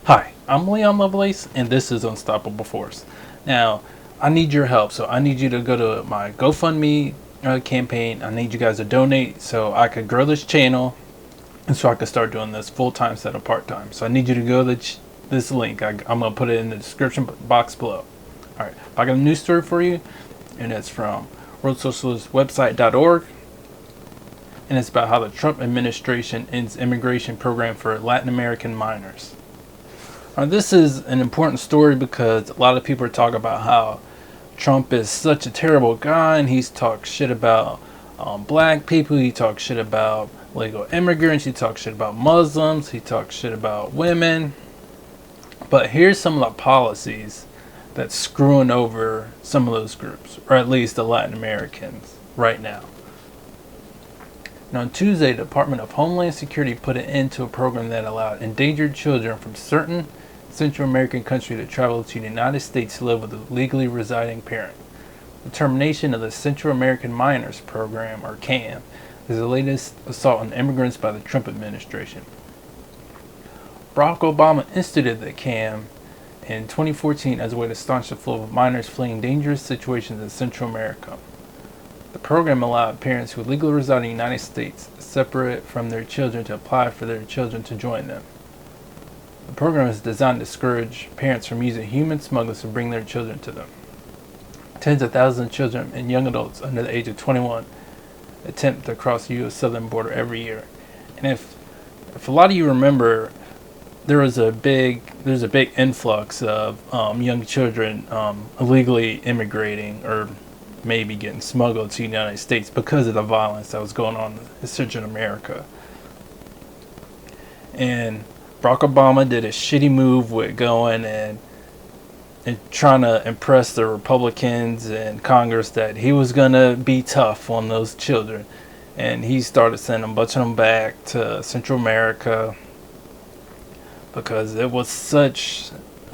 Hi, I'm Leon Lovelace, and this is Unstoppable Force. Now, I need your help, so I need you to go to my GoFundMe campaign. I need you guys to donate so I could grow this channel and so I could start doing this full time instead of part time. So I need you to go to this link. I'm going to put it in the description box below. Alright, I got a news story for you, and it's from worldsocialistwebsite.org, and it's about how the Trump administration ends immigration program for Latin American minors. This is an important story because a lot of people are talking about how Trump is such a terrible guy, and he's talked shit about black people, he talks shit about legal immigrants, he talks shit about Muslims, he talks shit about women. But here's some of the policies that's screwing over some of those groups, or at least the Latin Americans right now. And on Tuesday, the Department of Homeland Security put an end to a program that allowed endangered children from certain Central American countries to travel to the United States to live with a legally residing parent. The termination of the Central American Minors Program, or CAM, is the latest assault on immigrants by the Trump administration. Barack Obama instituted the CAM in 2014 as a way to staunch the flow of minors fleeing dangerous situations in Central America. The program allowed parents who legally reside in the United States, separate from their children, to apply for their children to join them. The program is designed to discourage parents from using human smugglers to bring their children to them. Tens of thousands of children and young adults under the age of 21 attempt to cross the U.S. southern border every year. And if a lot of you remember, there's a big influx of young children illegally immigrating or maybe getting smuggled to the United States because of the violence that was going on in Central America. And Barack Obama did a shitty move with going and trying to impress the Republicans and Congress that he was going to be tough on those children. And he started sending a bunch of them back to Central America because it was such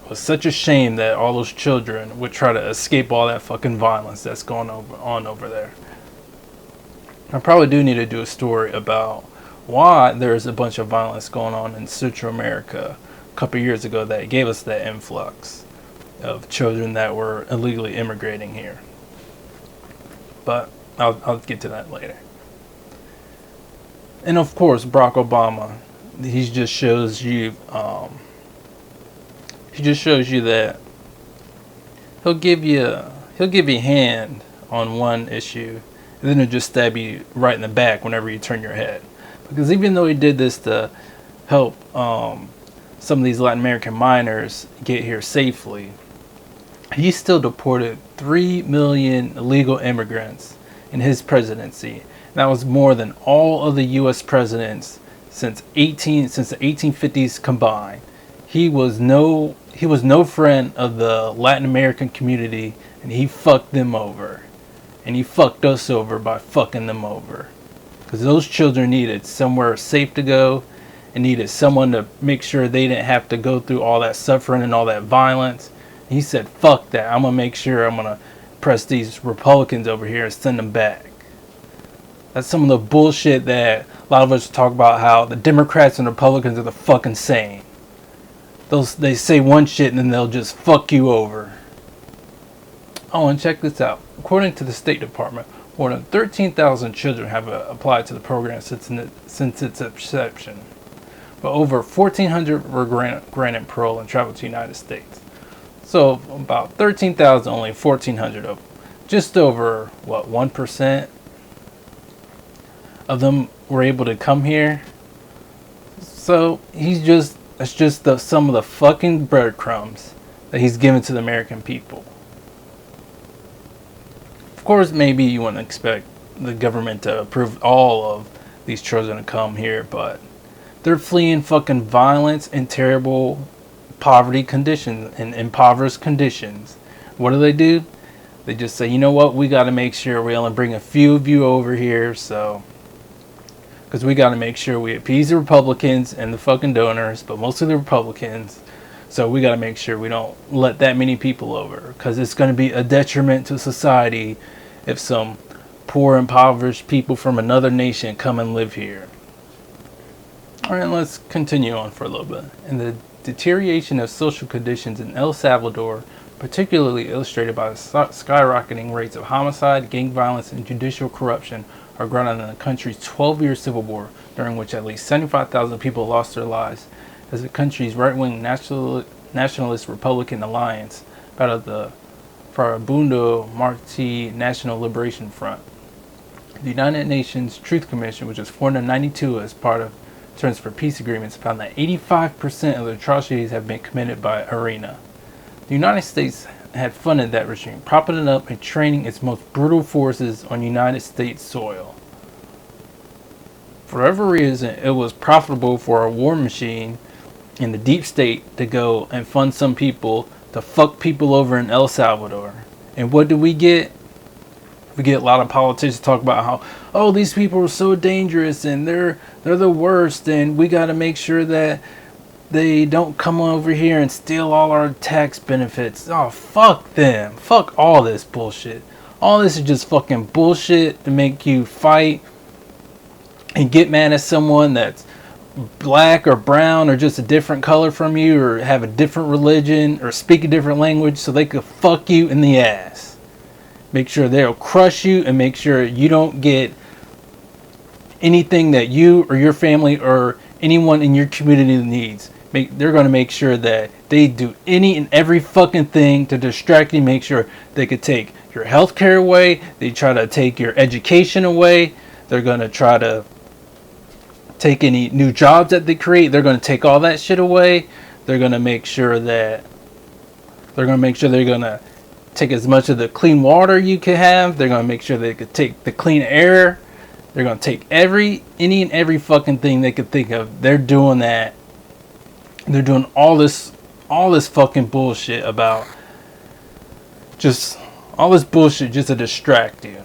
a shame that all those children would try to escape all that fucking violence that's going on over there. I probably do need to do a story about why there's a bunch of violence going on in Central America a couple years ago that gave us that influx of children that were illegally immigrating here. But I'll get to that later. And of course, Barack Obama, he just shows you that he'll give you a hand on one issue, and then he'll just stab you right in the back whenever you turn your head. Because even though he did this to help some of these Latin American minors get here safely, he still deported 3 million illegal immigrants in his presidency. That was more than all of the U.S. presidents since the 1850s combined. He was no friend of the Latin American community, and he fucked them over. And he fucked us over by fucking them over. Because those children needed somewhere safe to go, and needed someone to make sure they didn't have to go through all that suffering and all that violence. And he said, fuck that, I'm going to make sure I'm going to press these Republicans over here and send them back. That's some of the bullshit that a lot of us talk about, how the Democrats and Republicans are the fucking same. They say one shit and then they'll just fuck you over. Oh, and check this out. According to the State Department, more than 13,000 children have applied to the program since its inception. But over 1,400 were granted parole and traveled to the United States. So about 13,000, only 1,400 of them. Just over, 1% of them were able to come here. So that's just some of the fucking breadcrumbs that he's given to the American people. Of course, maybe you wouldn't expect the government to approve all of these children to come here, but they're fleeing fucking violence and terrible poverty conditions and impoverished conditions. What do? They just say, you know what, we got to make sure we only bring a few of you over here, because we got to make sure we appease the Republicans and the fucking donors, but mostly the Republicans. So we got to make sure we don't let that many people over, because it's going to be a detriment to society if some poor, impoverished people from another nation come and live here. Alright, let's continue on for a little bit. In the deterioration of social conditions in El Salvador, particularly illustrated by the skyrocketing rates of homicide, gang violence, and judicial corruption, are grounded in the country's 12-year civil war, during which at least 75,000 people lost their lives, as the country's right-wing nationalist Republican Alliance battled the Farabundo Marti National Liberation Front. The United Nations Truth Commission, which was formed in 1992 as part of Terms for Peace agreements, found that 85% of the atrocities have been committed by ARENA. The United States had funded that regime, propping it up and training its most brutal forces on United States soil. For whatever reason, it was profitable for a war machine in the deep state to go and fund some people to fuck people over in El Salvador. And what do we get? We get a lot of politicians talk about how, oh, these people are so dangerous and they're the worst, and we got to make sure that they don't come over here and steal all our tax benefits. Oh, fuck them. Fuck all this bullshit. All this is just fucking bullshit to make you fight and get mad at someone that's black or brown or just a different color from you or have a different religion or speak a different language so they could fuck you in the ass. Make sure they'll crush you and make sure you don't get anything that you or your family or anyone in your community needs. They're going to make sure that they do any and every fucking thing to distract you, make sure they could take your health care away. They try to take your education away. They're going to try to take any new jobs that they create. They're going to take all that shit away. They're going to make sure that they're going to take as much of the clean water you can have. They're going to make sure they could take the clean air. They're going to take any and every fucking thing they could think of. They're doing that. They're doing all this fucking bullshit about just all this bullshit just to distract you.